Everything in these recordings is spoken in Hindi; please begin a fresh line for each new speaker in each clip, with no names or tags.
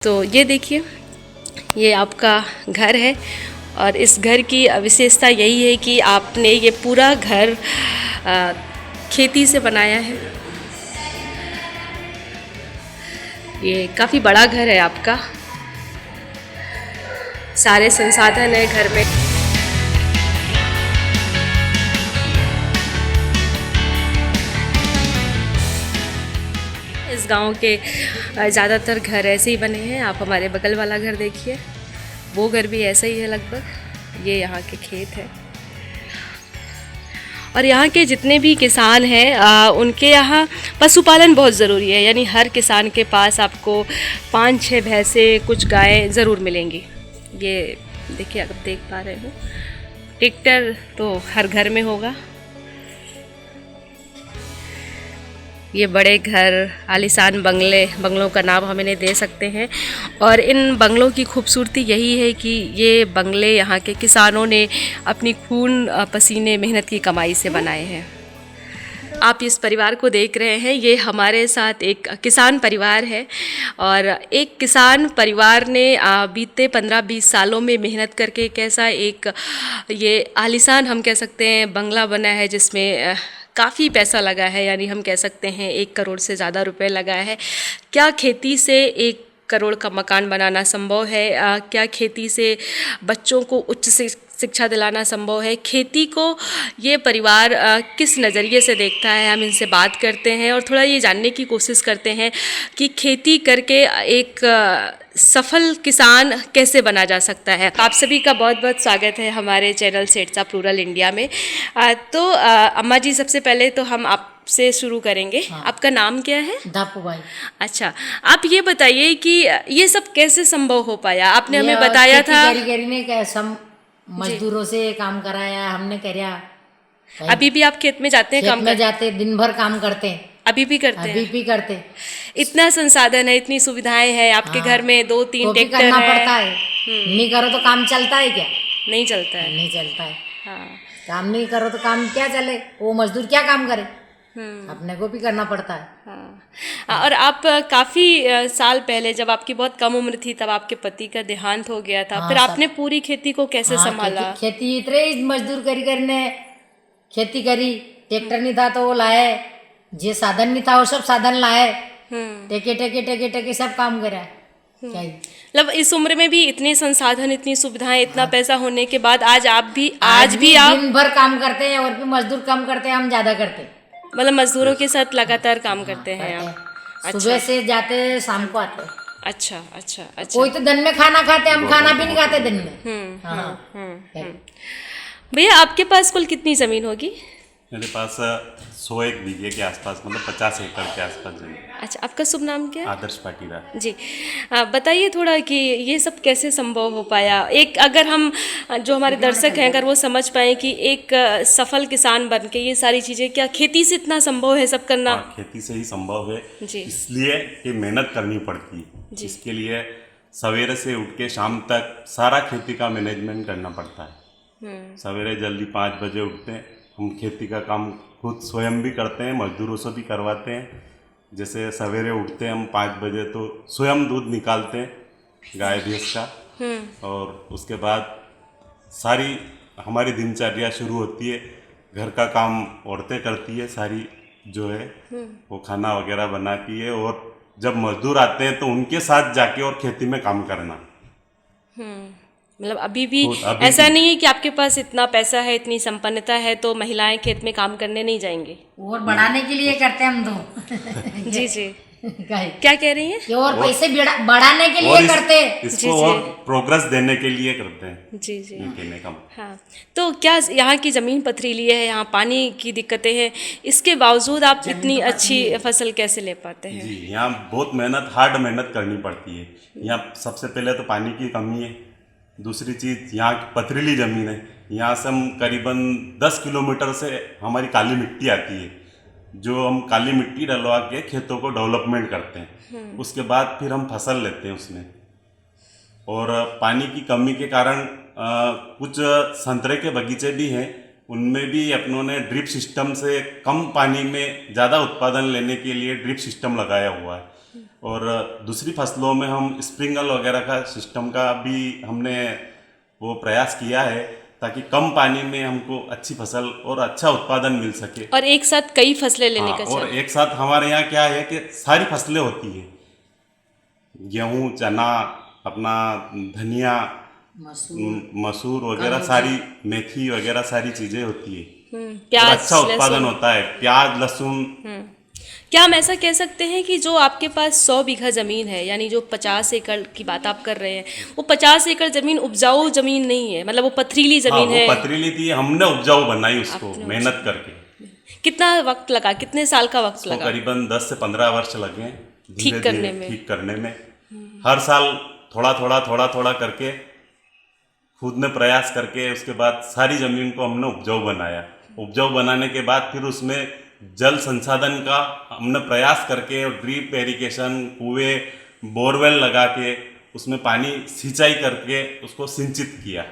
तो ये देखिए, ये आपका घर है और इस घर की विशेषता यही है कि आपने ये पूरा घर खेती से बनाया है। ये काफ़ी बड़ा घर है आपका, सारे संसाधन है घर में। इस गांव के ज़्यादातर घर ऐसे ही बने हैं। आप हमारे बगल वाला घर देखिए, वो घर भी ऐसा ही है लगभग। ये यहाँ के खेत है और यहाँ के जितने भी किसान हैं उनके यहाँ पशुपालन बहुत ज़रूरी है। यानी हर किसान के पास आपको 5-6 भैंसें, कुछ गायें ज़रूर मिलेंगी। ये देखिए, आप देख पा रहे हो, ट्रैक्टर तो हर घर में होगा। ये बड़े घर, आलीशान बंगलों का नाम हम इन्हें दे सकते हैं। और इन बंगलों की खूबसूरती यही है कि ये बंगले यहाँ के किसानों ने अपनी खून पसीने मेहनत की कमाई से बनाए हैं। आप इस परिवार को देख रहे हैं, ये हमारे साथ एक किसान परिवार है और एक किसान परिवार ने बीते 15-20 सालों में मेहनत करके कैसा एक ये आलीशान हम कह सकते हैं बंगला बना है, जिसमें काफ़ी पैसा लगा है। यानी हम कह सकते हैं 1 करोड़ से ज़्यादा रुपए लगा है। क्या खेती से 1 करोड़ का मकान बनाना संभव है? क्या खेती से बच्चों को उच्च शिक्षा दिलाना संभव है? खेती को ये परिवार किस नज़रिए से देखता है, हम इनसे बात करते हैं और थोड़ा ये जानने की कोशिश करते हैं कि खेती करके एक सफल किसान कैसे बना जा सकता है। आप सभी का बहुत बहुत स्वागत है हमारे चैनल सेठसाब रूरल इंडिया में। तो अम्मा जी, सबसे पहले तो हम आपसे शुरू करेंगे। हाँ। आपका नाम क्या है?
दापूबाई।
अच्छा, आप ये बताइए कि ये सब कैसे संभव हो पाया? आपने हमें बताया था
ने सब मजदूरों से काम कराया, हमने कराया।
अभी भी आप खेत में जाते हैं?
खेत में जाते, दिन भर काम करते हैं।
अभी भी करते हैं?
अभी भी करते।
इतना संसाधन है, इतनी सुविधाएं हैं आपके घर में, 2-3 ट्रैक्टर है।
करना पड़ता है। नहीं करो तो काम चलता है क्या?
नहीं चलता है।
नहीं चलता है।
हाँ।
काम नहीं करो तो काम क्या चले? वो मजदूर क्या काम करे? अपने को भी करना पड़ता है।
हाँ। और आप काफ़ी साल पहले, जब आपकी बहुत कम उम्र थी, तब आपके पति का देहांत हो गया था। फिर आपने पूरी खेती को कैसे संभाला?
खेती इतने मजदूर करने खेती करी। ट्रैक्टर नहीं था तो वो लाए, जे साधन नहीं था वो सब साधन लाए। टेके सब काम करा।
मतलब इस उम्र में भी इतने संसाधन, इतनी सुविधाएं, इतना पैसा होने के बाद आज आप आप
दिन भर काम करते हैं और भी मजदूर कम करते हैं, हम ज्यादा करते हैं।
मतलब मजदूरों के साथ लगातार काम करते हैं आप?
अच्छा। सुबह से जाते, शाम को आते।
अच्छा अच्छा अच्छा।
कोई तो दिन में खाना खाते, हम खाना भी नहीं खाते दिन में।
भैया, आपके पास कुल कितनी जमीन होगी?
मेरे पास 101 बीघे के आसपास, मतलब 50 एकड़ के आसपास जमीन।
अच्छा, आपका शुभ नाम क्या है?
आदर्श पाटीदार
जी। बताइए थोड़ा कि ये सब कैसे संभव हो पाया। एक अगर हम, जो हमारे दर्शक हैं, अगर वो समझ पाए कि एक सफल किसान बन के ये सारी चीज़ें, क्या खेती से इतना संभव है सब करना?
खेती से ही संभव है
जी।
इसलिए कि मेहनत करनी पड़ती है। इसके लिए सवेरे से उठ के शाम तक सारा खेती का मैनेजमेंट करना पड़ता है। सवेरे जल्दी 5 बजे उठते हैं, हम खेती का काम खुद स्वयं भी करते हैं, मजदूरों से भी करवाते हैं। जैसे सवेरे उठते हैं हम 5 बजे तो स्वयं दूध निकालते हैं गाय भैंस का, और उसके बाद सारी हमारी दिनचर्या शुरू होती है। घर का काम औरतें करती है, सारी जो है वो खाना वगैरह बनाती है, और जब मजदूर आते हैं तो उनके साथ जाके और खेती में काम करना।
मतलब अभी भी ऐसा नहीं है कि आपके पास इतना पैसा है, इतनी संपन्नता है तो महिलाएं खेत में काम करने नहीं जाएंगी?
और बढ़ाने के लिए करते हैं हम तो।
जी जी। क्या कह रही हैं?
और पैसे बढ़ाने के लिए करते हैं,
इसको और प्रोग्रेस देने के लिए करते हैं।
जी जी।
कहने का।
हाँ, तो क्या यहाँ की ज़मीन पथरीली है, यहाँ पानी की दिक्कतें हैं, इसके बावजूद आप इतनी अच्छी फसल कैसे ले पाते हैं?
जी, यहाँ बहुत हार्ड मेहनत करनी पड़ती है। यहाँ सबसे पहले तो पानी की कमी है। दूसरी चीज़, यहाँ की पथरीली ज़मीन है। यहाँ से हम करीबन 10 किलोमीटर से हमारी काली मिट्टी आती है, जो हम काली मिट्टी डलवा के खेतों को डेवलपमेंट करते हैं। उसके बाद फिर हम फसल लेते हैं उसमें। और पानी की कमी के कारण कुछ संतरे के बगीचे भी हैं, उनमें भी अपनों ने ड्रिप सिस्टम से कम पानी में ज़्यादा उत्पादन लेने के लिए ड्रिप सिस्टम लगाया हुआ है। और दूसरी फसलों में हम स्प्रिंकल वगैरह का सिस्टम का भी हमने वो प्रयास किया है, ताकि कम पानी में हमको अच्छी फसल और अच्छा उत्पादन मिल सके।
और एक साथ कई फसलें लेने का
और एक साथ हमारे यहाँ क्या है कि सारी फसलें होती है, गेहूँ, चना, अपना धनिया, मसूर वगैरह, सारी मेथी वगैरह सारी चीजें होती है।
प्याज,
और अच्छा उत्पादन
लहसुन।
होता है, प्याज, लहसुन।
क्या हम ऐसा कह सकते हैं कि जो आपके पास 100 बीघा ज़मीन है, यानी जो 50 एकड़ की बात आप कर रहे हैं, वो 50 एकड़ ज़मीन उपजाऊ ज़मीन नहीं है, मतलब वो पथरीली
हाँ,
ज़मीन
वो
है।
पथरीली थी, हमने उपजाऊ बनाई उसको मेहनत करके।
कितना वक्त लगा, कितने साल का वक्त
उसको
लगा?
करीबन 10 से 15 वर्ष लगे
ठीक
धीरे
करने
धीरे
में।
ठीक करने में। हर साल थोड़ा थोड़ा करके खुद ने प्रयास करके उसके बाद सारी जमीन को हमने उपजाऊ बनाया। उपजाऊ बनाने के बाद फिर उसमें जल संसाधन का हमने प्रयास करके ड्रिप इरिगेशन, कुएं, बोरवेल लगा के उसमें पानी सिंचाई करके उसको सिंचित किया।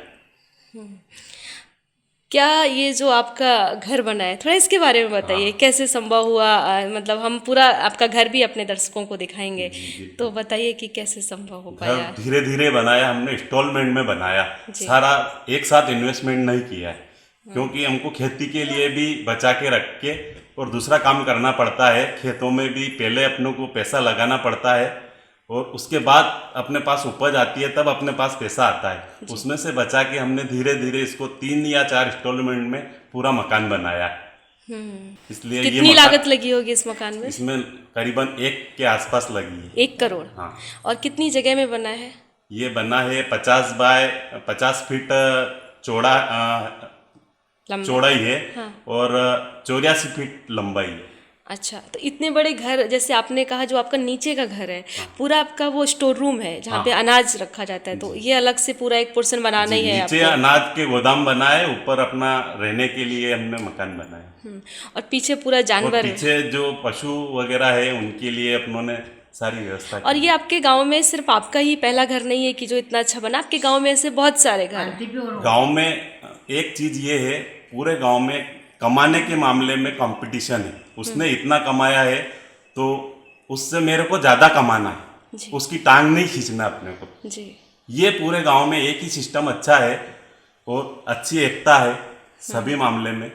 क्या ये जो आपका घर बना है, थोड़ा इसके बारे में बताइए, कैसे संभव हुआ? मतलब हम पूरा आपका घर भी अपने दर्शकों को दिखाएंगे, तो बताइए कि कैसे संभव हो पाया?
घर धीरे धीरे बनाया हमने, इंस्टॉलमेंट में बनाया, सारा एक साथ इन्वेस्टमेंट नहीं किया है, क्योंकि हमको खेती के लिए भी बचा के रख के और दूसरा काम करना पड़ता है। खेतों में भी पहले अपनों को पैसा लगाना पड़ता है और उसके बाद अपने पास उपज आती है, तब अपने पास पैसा आता है। उसमें से बचा के हमने धीरे धीरे इसको 3 या 4 इंस्टॉलमेंट में पूरा मकान बनाया। इसलिए ये
कितनी लागत लगी होगी इस मकान में?
इसमें करीबन 1 के आसपास लगी है।
1 करोड़।
हाँ,
और कितनी जगह में बना है?
ये बना है 50 बाय 50 फीट चौड़ा चौड़ाई है और 84 फीट लंबाई है।
अच्छा, तो इतने बड़े घर, जैसे आपने कहा जो आपका नीचे का घर है, पूरा आपका वो स्टोर रूम है जहाँ पे अनाज रखा जाता है, तो ये अलग से पूरा एक पोर्शन बनाना ही है
नीचे
आपको?
अनाज के गोदाम बनाए, ऊपर अपना रहने के लिए हमने मकान बनाए।
और पीछे पूरा
और
जानवर है।
पीछे जो पशु वगैरह है उनके लिए अपनों ने सारी व्यवस्था
और
की।
ये आपके गांव में सिर्फ आपका ही पहला घर नहीं है कि जो इतना अच्छा बना, आपके गांव में ऐसे बहुत सारे घर हैं।
गांव में एक चीज ये है, पूरे गांव में कमाने के मामले में कंपटीशन है। उसने इतना कमाया है तो उससे मेरे को ज्यादा कमाना है, उसकी टांग नहीं खींचना अपने को
जी।
ये पूरे गांव में एक ही सिस्टम अच्छा है और अच्छी एकता है सभी मामले में।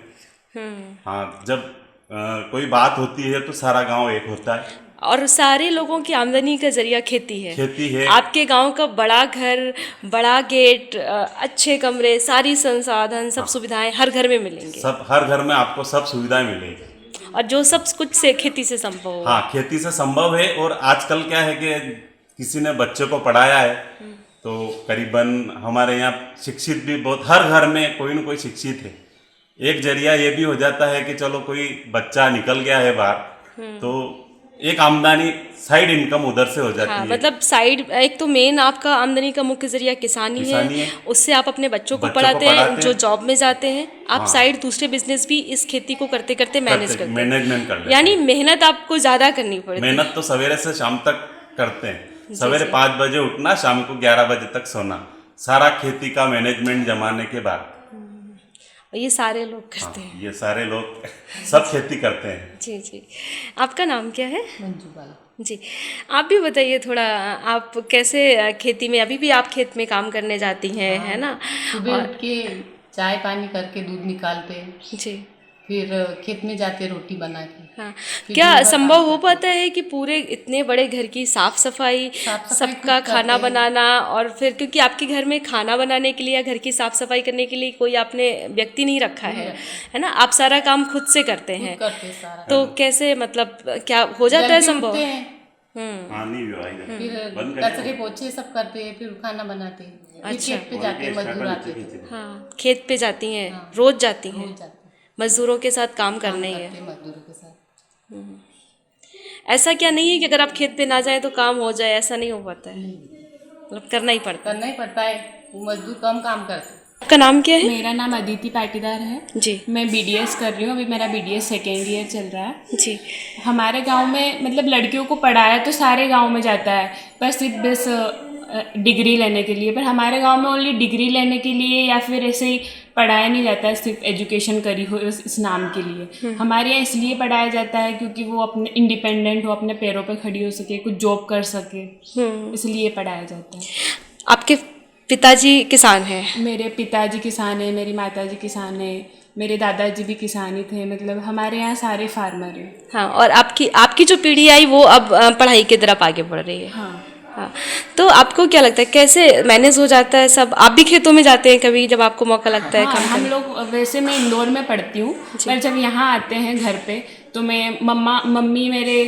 हाँ, जब कोई बात होती है तो सारा गांव एक होता है।
और सारे लोगों की आमदनी का जरिया खेती है।
खेती है।
आपके गांव का बड़ा घर, बड़ा गेट, अच्छे कमरे, सारी संसाधन, सब सुविधाएं हर घर में मिलेंगे।
सब हर घर में आपको सब सुविधाएं मिलेगी।
और जो सब कुछ से खेती से संभव हो।
हाँ, खेती से संभव है। और आजकल क्या है कि किसी ने बच्चे को पढ़ाया है तो करीबन हमारे यहाँ शिक्षित भी बहुत, हर घर में कोई न कोई शिक्षित है। एक जरिया ये भी हो जाता है कि चलो कोई बच्चा निकल गया है बाहर तो एक आमदनी, साइड इनकम उधर से हो जाती है।
मतलब साइड, एक तो मेन आपका आमदनी का मुख्य जरिया किसानी है, उससे आप अपने बच्चों को पढ़ाते हैं जो जॉब में जाते हैं। आप साइड दूसरे बिजनेस भी इस खेती को करते करते मैनेज करते हैं,
मैनेजमेंट कर लेते हैं।
यानी मेहनत आपको ज्यादा करनी पड़ती है।
मेहनत तो सवेरे से शाम तक करते हैं। सवेरे 5 बजे उठना, शाम को 11 बजे तक सोना, सारा खेती का मैनेजमेंट जमाने के बाद।
ये सारे लोग करते हैं।
ये सारे लोग सब खेती करते हैं।
जी जी। आपका नाम क्या है?
मंजू बाला।
जी, आप भी बताइए थोड़ा, आप कैसे खेती में, अभी भी आप खेत में काम करने जाती हैं, है ना?
सुबह उठ के चाय पानी करके दूध निकालते हैं,
जी।
फिर खेत में जाते रोटी बना के।
हाँ,
फिर
क्या
दिन भर
संभव
काम
हो
करते
पाता है कि पूरे इतने बड़े घर की साफ सफाई, सबका
खुद
खाना
करते हैं।
बनाना, और फिर क्योंकि आपके घर में खाना बनाने के लिए या घर की साफ सफाई करने के लिए कोई आपने व्यक्ति नहीं रखा है ना? आप सारा काम खुद से करते हैं,
करते हैं सारा।
तो कैसे, मतलब क्या हो जाता है
जल्दी
संभव?
उठते हैं,
हाँ, नहीं हुआ इधर।
फिर कचरे पोछे सब करते हैं, फिर खाना बनाते हैं, फिर
अच्छा।
खेत पे जाते हैं, मजदूर आते हैं,
हाँ, खेत पे जाती हैं, रोज जाती हैं,
रोज जाते हैं,
मजदूरों के साथ काम करने ही है।
करते हैं मजदूरों के साथ।
ऐसा क्या नहीं है कि अगर आप खेत पे ना जाए तो काम हो जाए, ऐसा नहीं हो पाता है, मतलब करना ही पड़ता है।
करना ही पड़ता है, वो मजदूर कम काम करते हैं।
आपका नाम क्या है?
मेरा नाम अदिति पाटीदार है
जी।
मैं बीडीएस कर रही हूँ, अभी मेरा बीडीएस सेकेंड ईयर चल रहा है।
जी।
हमारे गांव में मतलब लड़कियों को पढ़ाया तो सारे गांव में जाता है, पर सिर्फ बस डिग्री लेने के लिए, पर हमारे गांव में ओनली डिग्री लेने के लिए या फिर ऐसे ही पढ़ाया नहीं जाता है सिर्फ एजुकेशन करी हो इस नाम के लिए। हमारे यहाँ इसलिए पढ़ाया जाता है क्योंकि वो अपने इंडिपेंडेंट हो, अपने पैरों पे खड़ी हो सके, कुछ जॉब कर सके, इसलिए पढ़ाया जाता है।
आपके पिताजी किसान हैं?
मेरे पिताजी किसान हैं, मेरी माताजी किसान है, मेरे दादाजी भी किसान ही थे, मतलब हमारे यहाँ सारे फार्मर हैं।
हाँ, और आपकी जो पीढ़ी आई वो अब पढ़ाई की तरफ आगे बढ़ रही है।
हाँ।
हाँ, तो आपको क्या लगता है कैसे मैनेज हो जाता है सब? आप भी खेतों में जाते हैं कभी जब आपको मौका लगता है?
हाँ,
काम
हम
करने?
लोग वैसे मैं इंदौर में पढ़ती हूँ, पर जब यहाँ आते हैं घर पे तो मैं मम्मी मेरे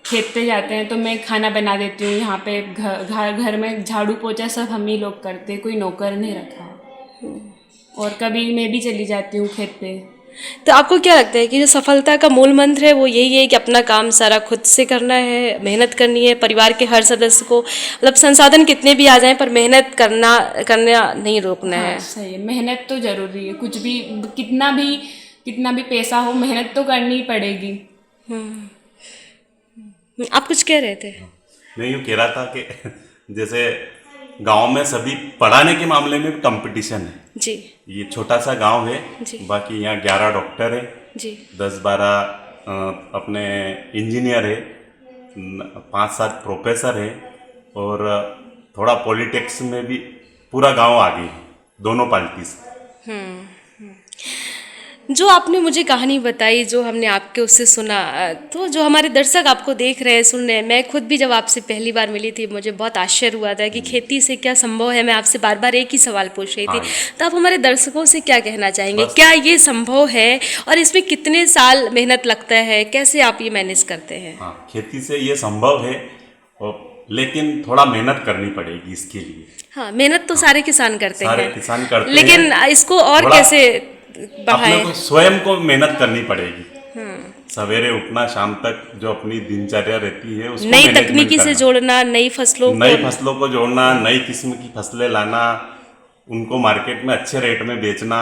खेत पे जाते हैं तो मैं खाना बना देती हूँ। यहाँ पे घर में झाड़ू पोछा सब हम ही लोग करते, कोई नौकर नहीं रखा है। और कभी मैं भी चली जाती हूँ खेत पे।
तो आपको क्या लगता है कि जो सफलता का मूल मंत्र है वो यही है कि अपना काम सारा खुद से करना है, मेहनत करनी है, परिवार के हर सदस्य को, मतलब संसाधन कितने भी आ जाएं पर मेहनत करना नहीं रोकना है?
सही है, मेहनत तो जरूरी है। कुछ भी कितना भी पैसा हो, मेहनत तो करनी ही पड़ेगी।
आप कुछ कह रहे थे?
मैं यूँ कह रहा था कि जैसे गांव में सभी पढ़ाने के मामले में कंपटीशन है
जी।
ये छोटा सा गांव है,
जी।
बाकी यहाँ 11 डॉक्टर है
जी।
10-12 अपने इंजीनियर है, 5-7 प्रोफेसर है, और थोड़ा पॉलिटिक्स में भी पूरा गांव आगे है, दोनों पार्टी से।
जो आपने मुझे कहानी बताई, जो हमने आपके उससे सुना, तो जो हमारे दर्शक आपको देख रहे हैं, सुन रहे हैं, मैं खुद भी जब आपसे पहली बार मिली थी मुझे बहुत आश्चर्य हुआ था कि खेती से क्या संभव है। मैं आपसे बार बार एक ही सवाल पूछ रही थी। तो आप हमारे दर्शकों से क्या कहना चाहेंगे? क्या ये संभव है और इसमें कितने साल मेहनत लगता है? कैसे आप ये मैनेज करते हैं?
हाँ, खेती से ये संभव है, लेकिन थोड़ा मेहनत करनी पड़ेगी इसके लिए।
हाँ, मेहनत तो सारे किसान करते
सारे
हैं,
किसान करते हैं,
लेकिन इसको और कैसे
अपने
बढ़ाएं?
को स्वयं को मेहनत करनी पड़ेगी। सवेरे उठना, शाम तक जो अपनी दिनचर्या रहती है उसको
नई
मैनेजमेंट
तकनीकी से
करना।
जोड़ना, नई फसलों
को जोड़ना, नई किस्म की फसलें लाना, उनको मार्केट में अच्छे रेट में बेचना।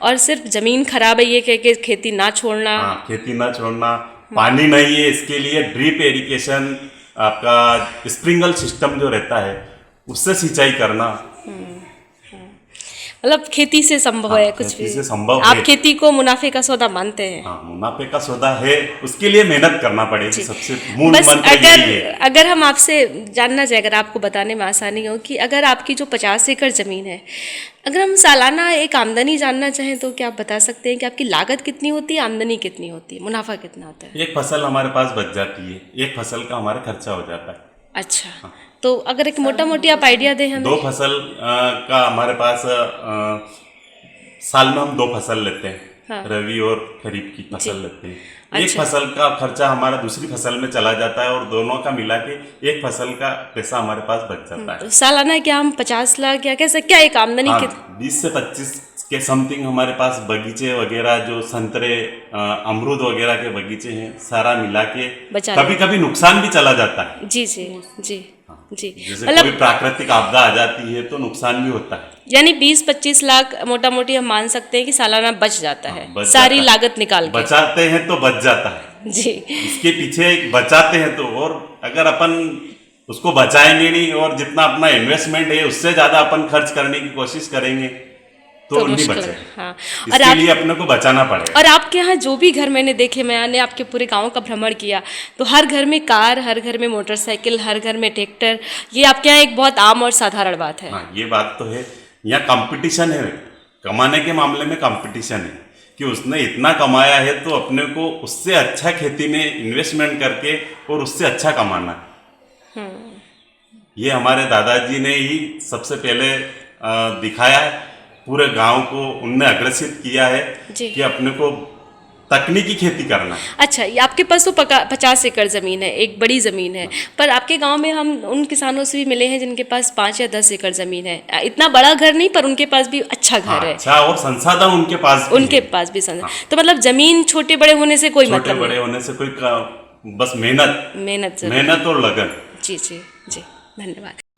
और सिर्फ जमीन खराब है ये कह के खेती ना छोड़ना।
हाँ, खेती ना छोड़ना। पानी नहीं है, इसके लिए ड्रिप इरिगेशन, आपका स्प्रिंकल सिस्टम जो रहता है उससे सिंचाई करना।
मतलब खेती से संभव है कुछ
खेती
भी?
से संभव
आप
है।
खेती को मुनाफे का सौदा मानते हैं?
हाँ, मुनाफे का सौदा है, उसके लिए मेहनत करना पड़ेगी। सबसे मूल
बस
मंत्र यही है।
अगर हम आपसे जानना चाहें, अगर आपको बताने में आसानी हो कि अगर आपकी जो 50 एकड़ ज़मीन है, अगर हम सालाना एक आमदनी जानना चाहें तो क्या आप बता सकते हैं कि आपकी लागत कितनी होती है, आमदनी कितनी होती है, मुनाफा कितना होता है?
एक फसल हमारे पास बच जाती है, एक फसल का हमारा खर्चा हो जाता है।
अच्छा, तो अगर एक मोटा मोटी आप आइडिया दें हमें।
2 फसल का हमारे पास साल में हम 2 फसल लेते हैं।
हाँ।
रबी और खरीफ की फसल लेते हैं। एक
अच्छा।
फसल का खर्चा हमारा दूसरी फसल में चला जाता है और दोनों का मिला के एक फसल का पैसा हमारे पास बच जाता है।
सालाना क्या हम 50 लाख या कैसे, क्या एक आमदनी
हाँ,
कितनी?
20 से 25 के समथिंग हमारे पास बगीचे वगैरह, जो संतरे, अमरूद वगैरह के बगीचे हैं, सारा मिला के
बचा
कभी कभी नुकसान भी चला जाता है।
जी जी जी जी।
जैसे कोई प्राकृतिक आपदा आ जाती है तो नुकसान भी होता है।
यानी 20-25 लाख मोटा मोटी हम मान सकते हैं कि सालाना बच जाता है,
बच
सारी
जाता है।
लागत निकाल के।
बचाते हैं तो बच जाता है
जी।
इसके पीछे बचाते हैं तो, और अगर अपन उसको बचाएंगे नहीं और जितना अपना इन्वेस्टमेंट है उससे ज्यादा अपन खर्च करने की कोशिश करेंगे तो नहीं
मुश्किल
बचे।
है। हाँ।
इसके लिए अपने को बचाना पड़ेगा।
और आपके यहाँ जो भी घर मैंने देखे, मैंने आपके पूरे गांव का भ्रमण किया, तो हर घर में कार, हर घर में मोटरसाइकिल, हर घर में ट्रैक्टर, ये आपके यहाँ एक बहुत आम और साधारण बात है।
हाँ, ये बात तो है। यहाँ कंपटीशन है, कमाने के मामले में कंपटीशन है कि उसने इतना कमाया है तो अपने को उससे अच्छा खेती में इन्वेस्टमेंट करके और उससे अच्छा कमाना है। ये हमारे दादाजी ने ही सबसे पहले दिखाया है, पूरे गांव को उनने अग्रसित किया है कि अपने को तकनीकी खेती करना है।
अच्छा, ये आपके पास तो 50 एकड़ ज़मीन है, एक बड़ी ज़मीन है, पर आपके गांव में हम उन किसानों से भी मिले हैं जिनके पास 5 या 10 एकड़ ज़मीन है। इतना बड़ा घर नहीं, पर उनके पास भी अच्छा घर है।
अच्छा, और संसाधन उनके पास भी
संसाधन। तो मतलब ज़मीन छोटे बड़े होने से कोई मतलब
छोटे बड़े होने से कोई, बस मेहनत
मेहनत
और लगन।
जी जी जी, धन्यवाद।